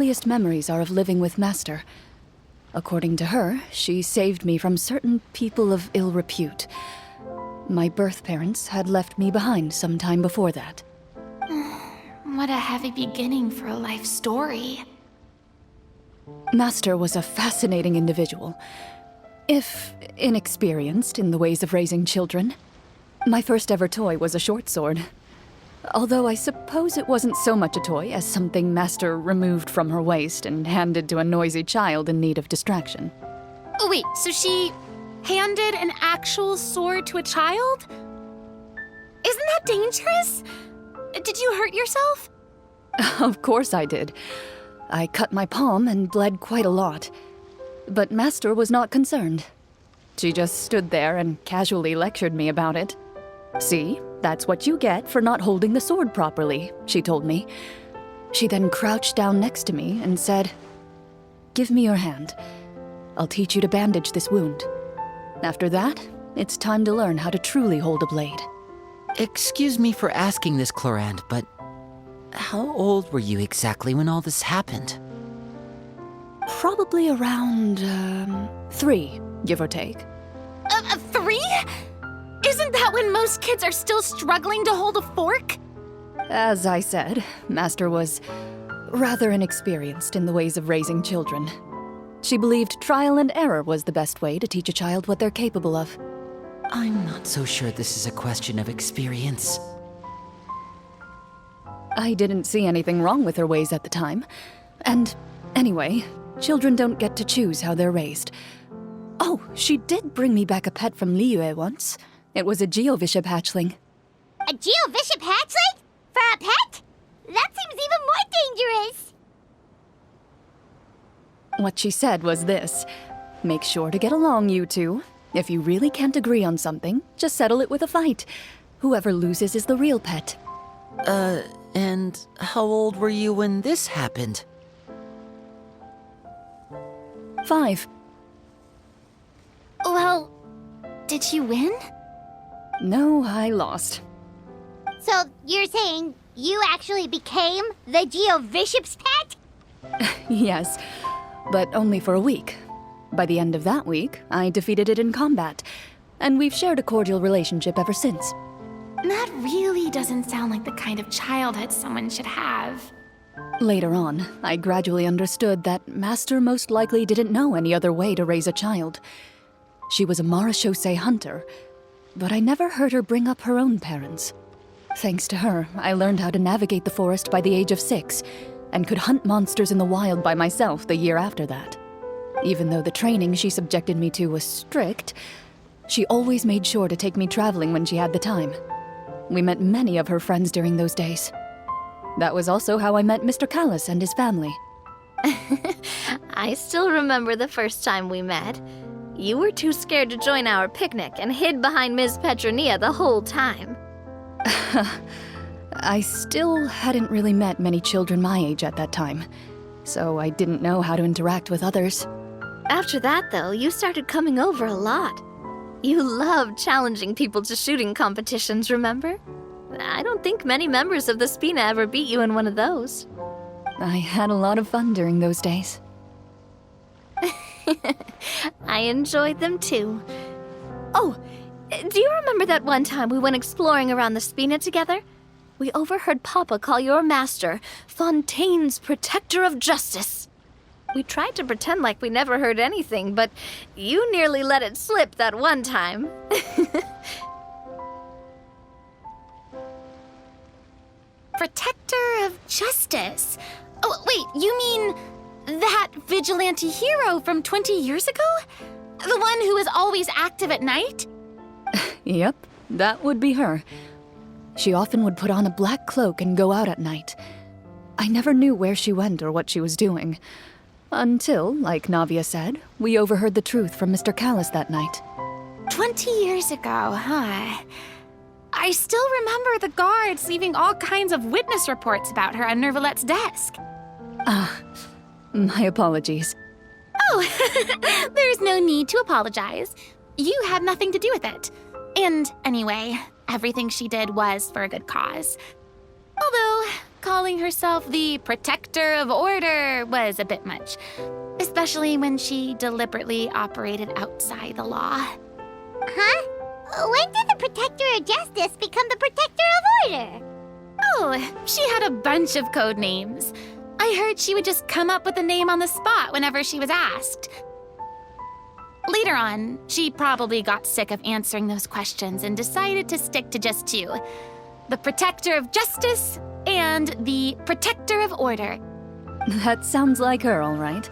earliest memories are of living with Master. According to her, she saved me from certain people of ill repute. My birth parents had left me behind some time before that. What a heavy beginning for a life story. Master was a fascinating individual, if inexperienced in the ways of raising children. My first ever toy was a short sword. Although I suppose it wasn't so much a toy as something Master removed from her waist and handed to a noisy child in need of distraction. Oh wait, so she handed an actual sword to a child? Isn't that dangerous? Did you hurt yourself? Of course I did. I cut my palm and bled quite a lot. But Master was not concerned. She just stood there and casually lectured me about it. "See, that's what you get for not holding the sword properly," she told me. She then crouched down next to me and said, "Give me your hand. I'll teach you to bandage this wound. After that, it's time to learn how to truly hold a blade." Excuse me for asking this, Clorinde, but how old were you exactly when all this happened? Probably around, 3, give or take. 3? Isn't that when most kids are still struggling to hold a fork? As I said, Master was rather inexperienced in the ways of raising children. She believed trial and error was the best way to teach a child what they're capable of. I'm not so sure this is a question of experience. I didn't see anything wrong with her ways at the time. And anyway, children don't get to choose how they're raised. Oh, she did bring me back a pet from Liyue once. It was a Geovishap hatchling. A Geovishap hatchling? For a pet? That seems even more dangerous. What she said was this: "Make sure to get along, you two. If you really can't agree on something, just settle it with a fight. Whoever loses is the real pet." And how old were you when this happened? 5. Well, did she win? No, I lost. So you're saying you actually became the Geovishap's pet? Yes, but only for a week. By the end of that week, I defeated it in combat, and we've shared a cordial relationship ever since. That really doesn't sound like the kind of childhood someone should have. Later on, I gradually understood that Master most likely didn't know any other way to raise a child. She was a Marechaussee hunter, but I never heard her bring up her own parents. Thanks to her, I learned how to navigate the forest by the age of 6, and could hunt monsters in the wild by myself the year after that. Even though the training she subjected me to was strict, she always made sure to take me traveling when she had the time. We met many of her friends during those days. That was also how I met Mr. Callis and his family. I still remember the first time we met. You were too scared to join our picnic and hid behind Ms. Petronia the whole time. I still hadn't really met many children my age at that time, so I didn't know how to interact with others. After that, though, you started coming over a lot. You loved challenging people to shooting competitions, remember? I don't think many members of the Spina ever beat you in one of those. I had a lot of fun during those days. I enjoyed them too. Oh, do you remember that one time we went exploring around the Spina together? We overheard Papa call your master Fontaine's Protector of Justice. We tried to pretend like we never heard anything, but you nearly let it slip that one time. Protector of Justice? Oh, wait, you mean that vigilante hero from 20 years ago? The one who is always active at night? Yep, that would be her. She often would put on a black cloak and go out at night. I never knew where she went or what she was doing. Until, like Navia said, we overheard the truth from Mr. Callis that night. 20 years ago, huh? I still remember the guards leaving all kinds of witness reports about her on Nervalette's desk. My apologies. Oh, there's no need to apologize. You had nothing to do with it. And anyway, everything she did was for a good cause. Although, calling herself the protector of order was a bit much, especially when she deliberately operated outside the law. Huh? When did the Protector of Justice become the Protector of Order? Oh, she had a bunch of code names. I heard she would just come up with a name on the spot whenever she was asked. Later on, she probably got sick of answering those questions and decided to stick to just two: the Protector of Justice and the Protector of Order. That sounds like her, all right.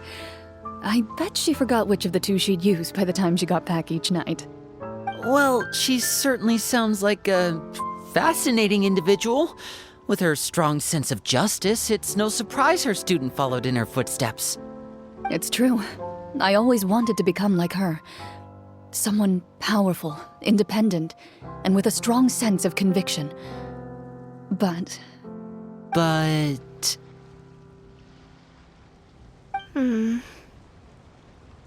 I bet she forgot which of the two she'd use by the time she got back each night. Well, she certainly sounds like a fascinating individual. With her strong sense of justice, it's no surprise her student followed in her footsteps. It's true. I always wanted to become like her. Someone powerful, independent, and with a strong sense of conviction. But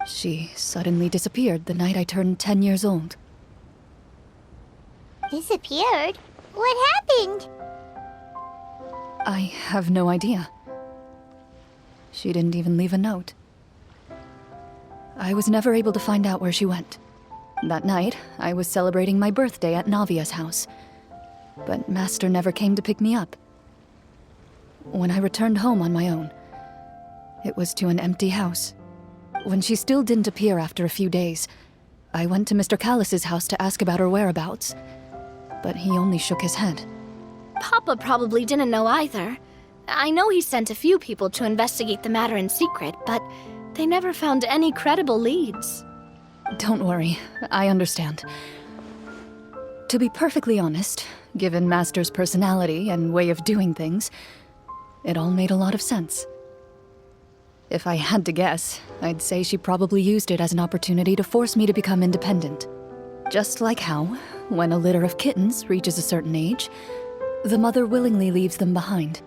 she suddenly disappeared the night I turned 10 years old. Disappeared? What happened? I have no idea. She didn't even leave a note. I was never able to find out where she went. That night, I was celebrating my birthday at Navia's house, but Master never came to pick me up. When I returned home on my own, it was to an empty house. When she still didn't appear after a few days, I went to Mr. Callus's house to ask about her whereabouts, but he only shook his head. Papa probably didn't know either. I know he sent a few people to investigate the matter in secret, but they never found any credible leads. Don't worry, I understand. To be perfectly honest, given Master's personality and way of doing things, it all made a lot of sense. If I had to guess, I'd say she probably used it as an opportunity to force me to become independent. Just like how, when a litter of kittens reaches a certain age, the mother willingly leaves them behind.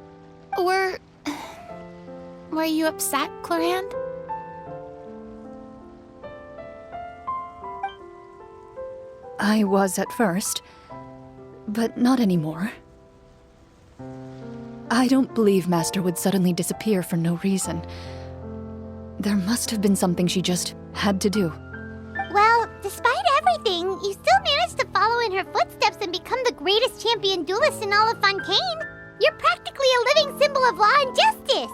Were you upset, Clorinde? I was at first, but not anymore. I don't believe Master would suddenly disappear for no reason. There must have been something she just had to do. Well, despite everything, you still managed to follow in her footsteps and become the greatest champion duelist in all of Fontaine. You're practically a living symbol of law and justice.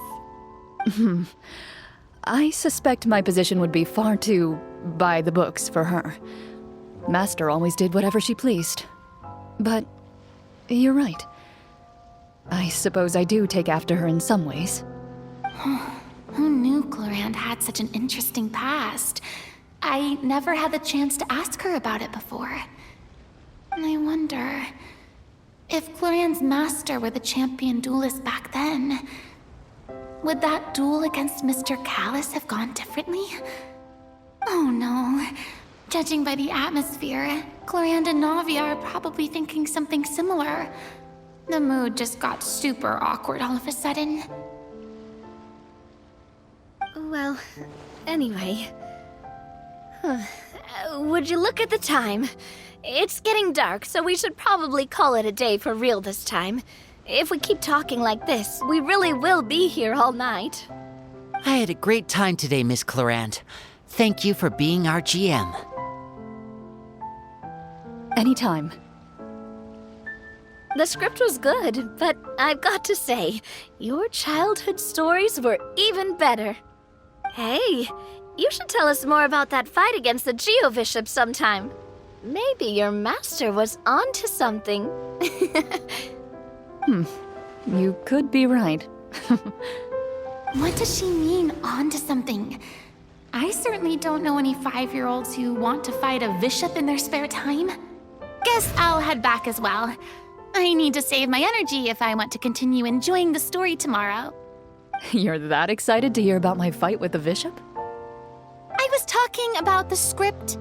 I suspect my position would be far too by the books for her. Master always did whatever she pleased. But you're right. I suppose I do take after her in some ways. Who knew Clorinde had such an interesting past? I never had the chance to ask her about it before. I wonder if Clorinde's master were the champion duelist back then, would that duel against Mr. Callus have gone differently? Oh no. Judging by the atmosphere, Clorinde and Navia are probably thinking something similar. The mood just got super awkward all of a sudden. Well, anyway. Would you look at the time? It's getting dark, so we should probably call it a day for real this time. If we keep talking like this, we really will be here all night. I had a great time today, Miss Clorinde. Thank you for being our GM. Anytime. The script was good, but I've got to say, your childhood stories were even better. Hey, you should tell us more about that fight against the Geo-Bishop sometime. Maybe your master was onto something. You could be right. What does she mean, onto something? I certainly don't know any 5-year-olds who want to fight a bishop in their spare time. Guess I'll head back as well. I need to save my energy if I want to continue enjoying the story tomorrow. You're that excited to hear about my fight with the bishop? I was talking about the script.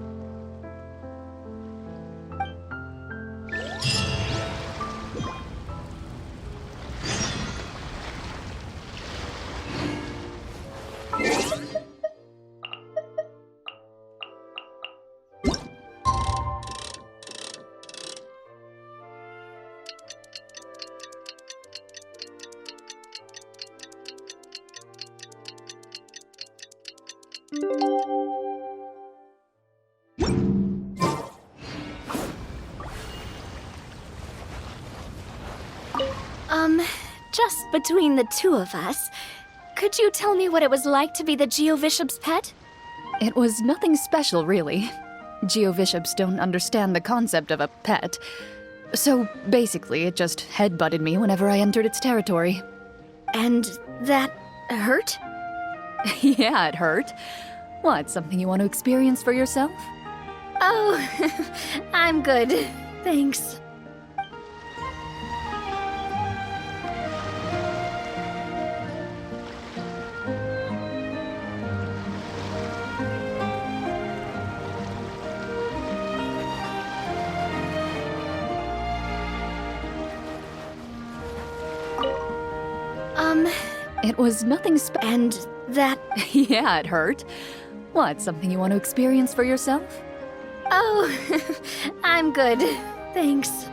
Just between the two of us, could you tell me what it was like to be the GeoBishop's pet? It was nothing special, really. GeoBishops don't understand the concept of a pet. So basically, it just headbutted me whenever I entered its territory. And that hurt? Yeah, it hurt. What, something you want to experience for yourself? Oh, I'm good. Thanks. It was nothing And that... Yeah, it hurt. What, something you want to experience for yourself? Oh, I'm good. Thanks.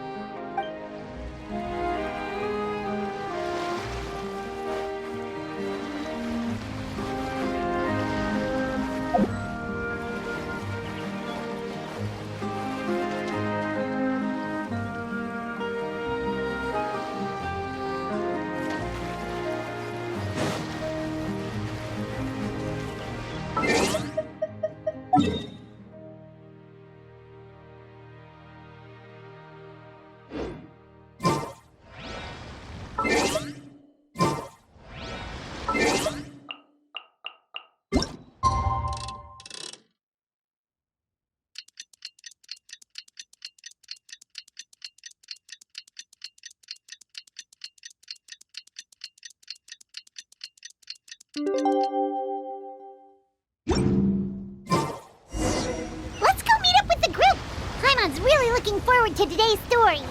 Let's go meet up with the group! Paimon's really looking forward to today's story.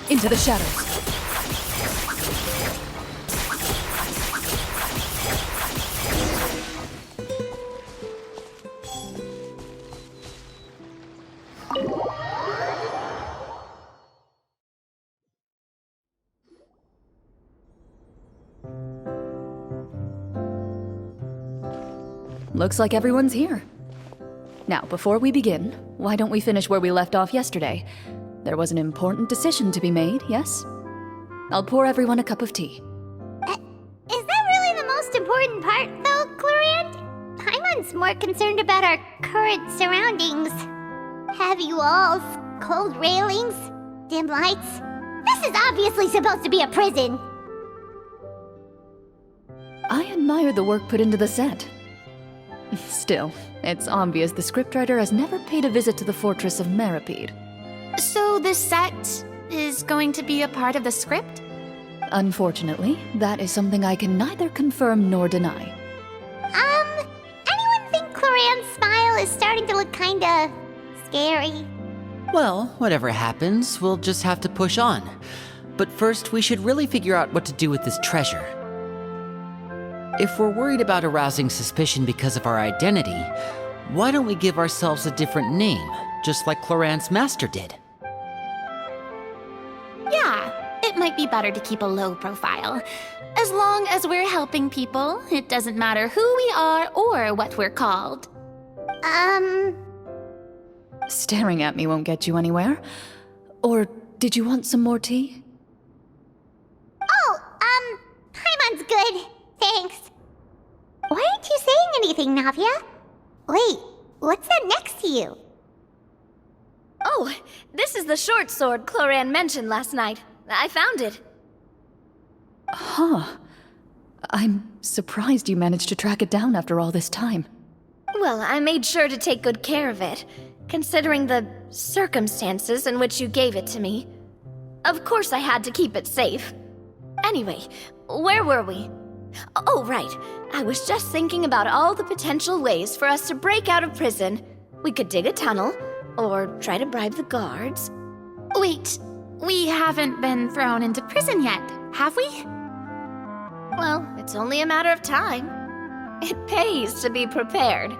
Into the shadows. Looks like everyone's here. Now, before we begin, why don't we finish where we left off yesterday? There was an important decision to be made, yes? I'll pour everyone a cup of tea. Is that really the most important part, though, Clorinde? Paimon's more concerned about our current surroundings. Heavy walls, cold railings, dim lights. This is obviously supposed to be a prison. I admire the work put into the set. Still, it's obvious the scriptwriter has never paid a visit to the fortress of Meripede. So the set is going to be a part of the script? Unfortunately, that is something I can neither confirm nor deny. Anyone think Clorinde's smile is starting to look kinda scary? Well, whatever happens, we'll just have to push on. But first, we should really figure out what to do with this treasure. If we're worried about arousing suspicion because of our identity, why don't we give ourselves a different name, just like Clorinde's master did? Yeah, it might be better to keep a low profile. As long as we're helping people, it doesn't matter who we are or what we're called. Staring at me won't get you anywhere. Or did you want some more tea? Oh, Paimon's good. Thanks. Why aren't you saying anything, Navia? Wait, what's that next to you? Oh, this is the short sword Clorinde mentioned last night. I found it. Huh. I'm surprised you managed to track it down after all this time. Well, I made sure to take good care of it, considering the circumstances in which you gave it to me. Of course I had to keep it safe. Anyway, where were we? Oh, right. I was just thinking about all the potential ways for us to break out of prison. We could dig a tunnel, or try to bribe the guards. Wait, we haven't been thrown into prison yet, have we? Well, it's only a matter of time. It pays to be prepared.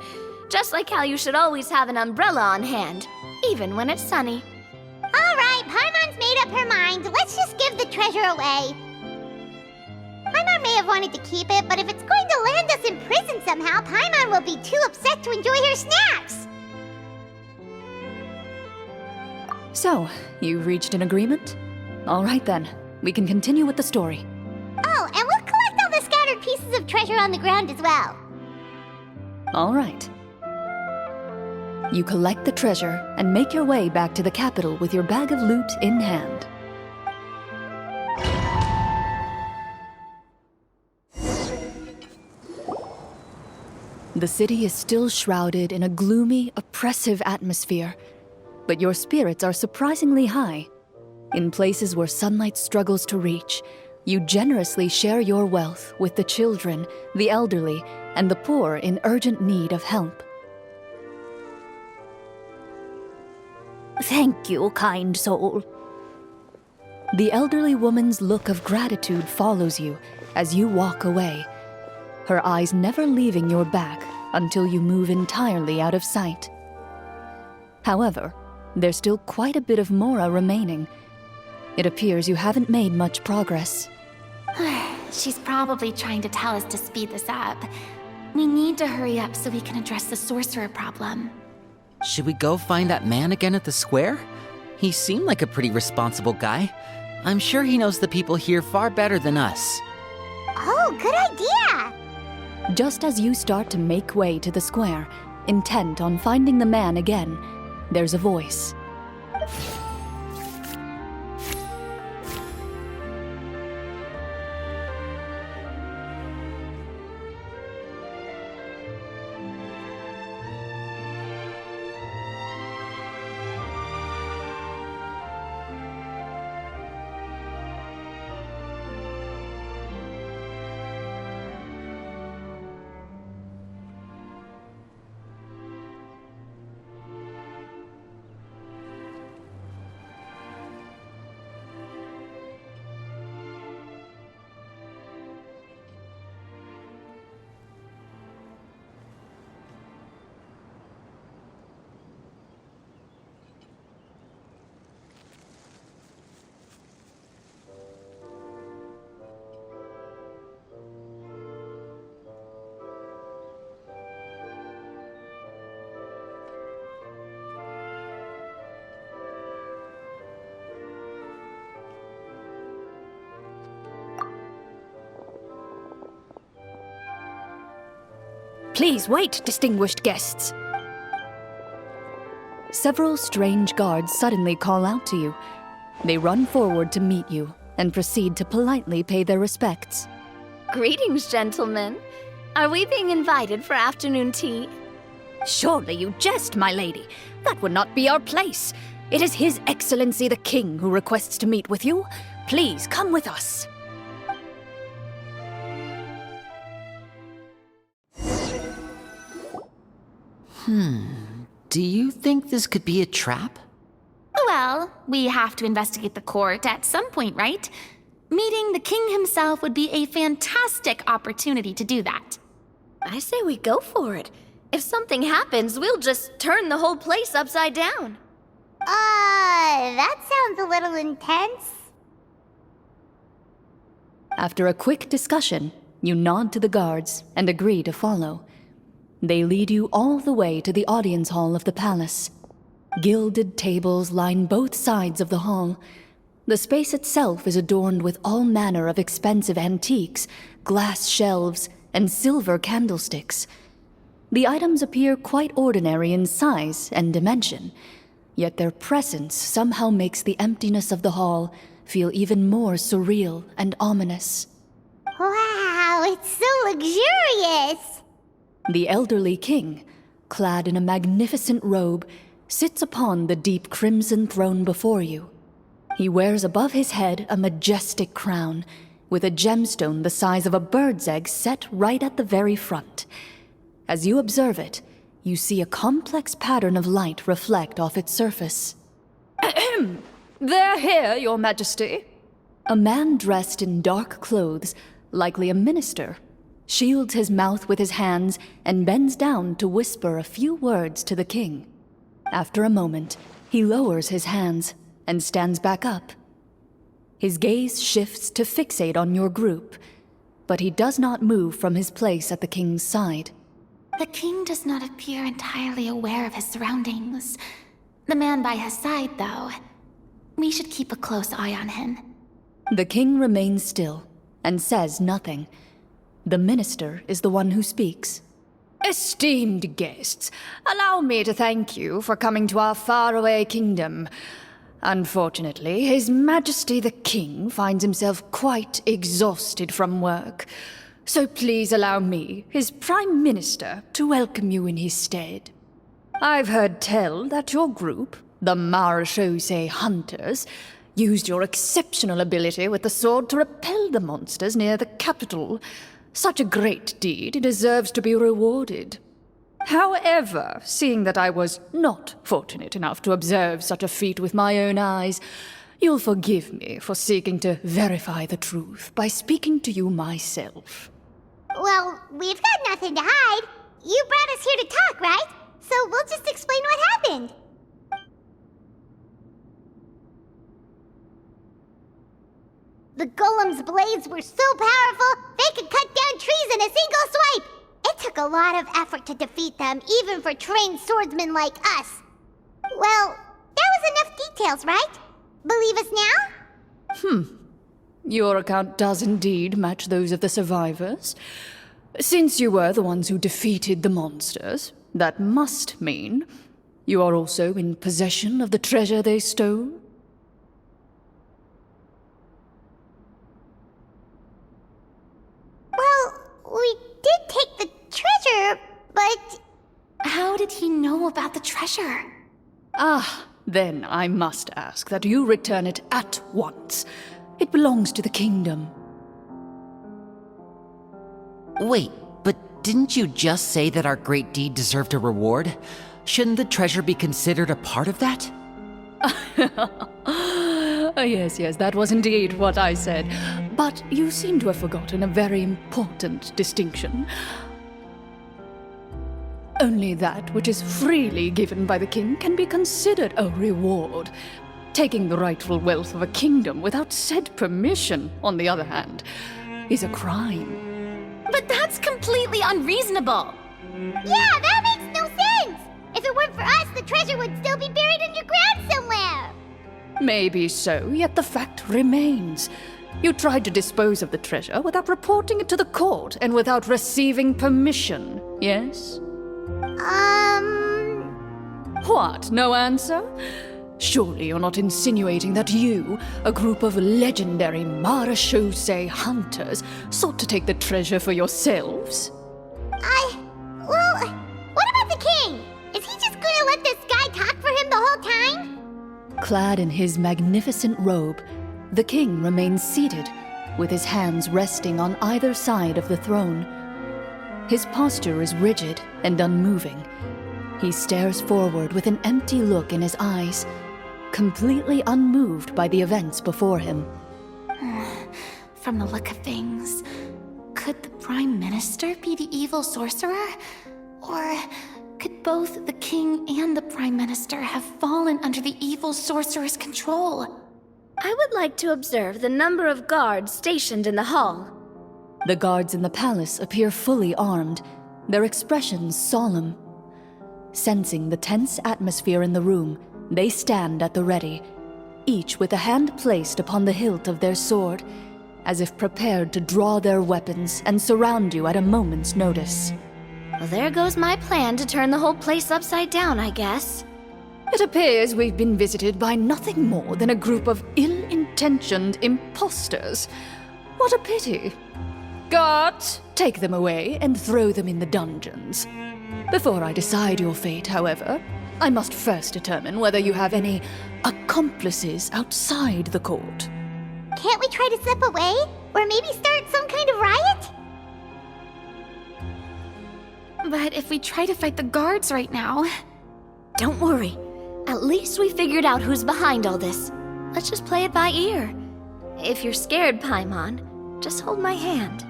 Just like how you should always have an umbrella on hand, even when it's sunny. All right, Paimon's made up her mind. Let's just give the treasure away. Paimon may have wanted to keep it, but if it's going to land us in prison somehow, Paimon will be too upset to enjoy her snacks. So, you've reached an agreement? All right then, we can continue with the story. Oh, and we'll collect all the scattered pieces of treasure on the ground as well. All right. You collect the treasure and make your way back to the capital with your bag of loot in hand. The city is still shrouded in a gloomy, oppressive atmosphere, but your spirits are surprisingly high. In places where sunlight struggles to reach, you generously share your wealth with the children, the elderly, and the poor in urgent need of help. Thank you, kind soul. The elderly woman's look of gratitude follows you as you walk away, her eyes never leaving your back until you move entirely out of sight. However, there's still quite a bit of Mora remaining. It appears you haven't made much progress. She's probably trying to tell us to speed this up. We need to hurry up so we can address the sorcerer problem. Should we go find that man again at the square? He seemed like a pretty responsible guy. I'm sure he knows the people here far better than us. Oh, good idea! Just as you start to make way to the square, intent on finding the man again, there's a voice. Please wait, distinguished guests. Several strange guards suddenly call out to you. They run forward to meet you and proceed to politely pay their respects. Greetings, gentlemen. Are we being invited for afternoon tea? Surely you jest, my lady. That would not be our place. It is His Excellency the King who requests to meet with you. Please come with us. Do you think this could be a trap? Well, we have to investigate the court at some point, right? Meeting the king himself would be a fantastic opportunity to do that. I say we go for it. If something happens, we'll just turn the whole place upside down. That sounds a little intense. After a quick discussion, you nod to the guards and agree to follow. They lead you all the way to the audience hall of the palace. Gilded tables line both sides of the hall. The space itself is adorned with all manner of expensive antiques, glass shelves, and silver candlesticks. The items appear quite ordinary in size and dimension, yet their presence somehow makes the emptiness of the hall feel even more surreal and ominous. Wow, it's so luxurious! The elderly king, clad in a magnificent robe, sits upon the deep crimson throne before you. He wears above his head a majestic crown, with a gemstone the size of a bird's egg set right at the very front. As you observe it, you see a complex pattern of light reflect off its surface. They're here, Your Majesty. A man dressed in dark clothes, likely a minister, shields his mouth with his hands, and bends down to whisper a few words to the king. After a moment, he lowers his hands and stands back up. His gaze shifts to fixate on your group, but he does not move from his place at the king's side. The king does not appear entirely aware of his surroundings. The man by his side, though. We should keep a close eye on him. The king remains still and says nothing. The minister is the one who speaks. Esteemed guests, allow me to thank you for coming to our faraway kingdom. Unfortunately, His Majesty the King finds himself quite exhausted from work. So please allow me, his Prime Minister, to welcome you in his stead. I've heard tell that your group, the Marechaussee Hunters, used your exceptional ability with the sword to repel the monsters near the capital. Such a great deed deserves to be rewarded. However, seeing that I was not fortunate enough to observe such a feat with my own eyes, you'll forgive me for seeking to verify the truth by speaking to you myself. Well, we've got nothing to hide. You brought us here to talk, right? So we'll just explain what happened. The golem's blades were so powerful, they could cut down trees in a single swipe. It took a lot of effort to defeat them, even for trained swordsmen like us. Well, that was enough details, right? Believe us now? Your account does indeed match those of the survivors. Since you were the ones who defeated the monsters, that must mean you are also in possession of the treasure they stole? Well, we did take the treasure, but... How did he know about the treasure? Then I must ask that you return it at once. It belongs to the kingdom. Wait, but didn't you just say that our great deed deserved a reward? Shouldn't the treasure be considered a part of that? Yes, that was indeed what I said. But you seem to have forgotten a very important distinction. Only that which is freely given by the king can be considered a reward. Taking the rightful wealth of a kingdom without said permission, on the other hand, is a crime. But that's completely unreasonable. Yeah, that makes no sense! If it weren't for us, the treasure would still be buried underground somewhere! Maybe so, yet the fact remains. You tried to dispose of the treasure without reporting it to the court and without receiving permission, yes? What, no answer? Surely you're not insinuating that you, a group of legendary Marechaussee hunters, sought to take the treasure for yourselves? Well, what about the king? Is he just gonna let this guy talk for him the whole time? Clad in his magnificent robe, the king remains seated, with his hands resting on either side of the throne. His posture is rigid and unmoving. He stares forward with an empty look in his eyes, completely unmoved by the events before him. From the look of things, could the Prime Minister be the evil sorcerer? Or could both the king and the Prime Minister have fallen under the evil sorcerer's control? I would like to observe the number of guards stationed in the hall. The guards in the palace appear fully armed, their expressions solemn. Sensing the tense atmosphere in the room, they stand at the ready, each with a hand placed upon the hilt of their sword, as if prepared to draw their weapons and surround you at a moment's notice. Well, there goes my plan to turn the whole place upside down, I guess. It appears we've been visited by nothing more than a group of ill-intentioned imposters. What a pity. Guards, take them away and throw them in the dungeons. Before I decide your fate, however, I must first determine whether you have any accomplices outside the court. Can't we try to slip away? Or maybe start some kind of riot? But if we try to fight the guards right now... Don't worry. At least we figured out who's behind all this. Let's just play it by ear. If you're scared, Paimon, just hold my hand.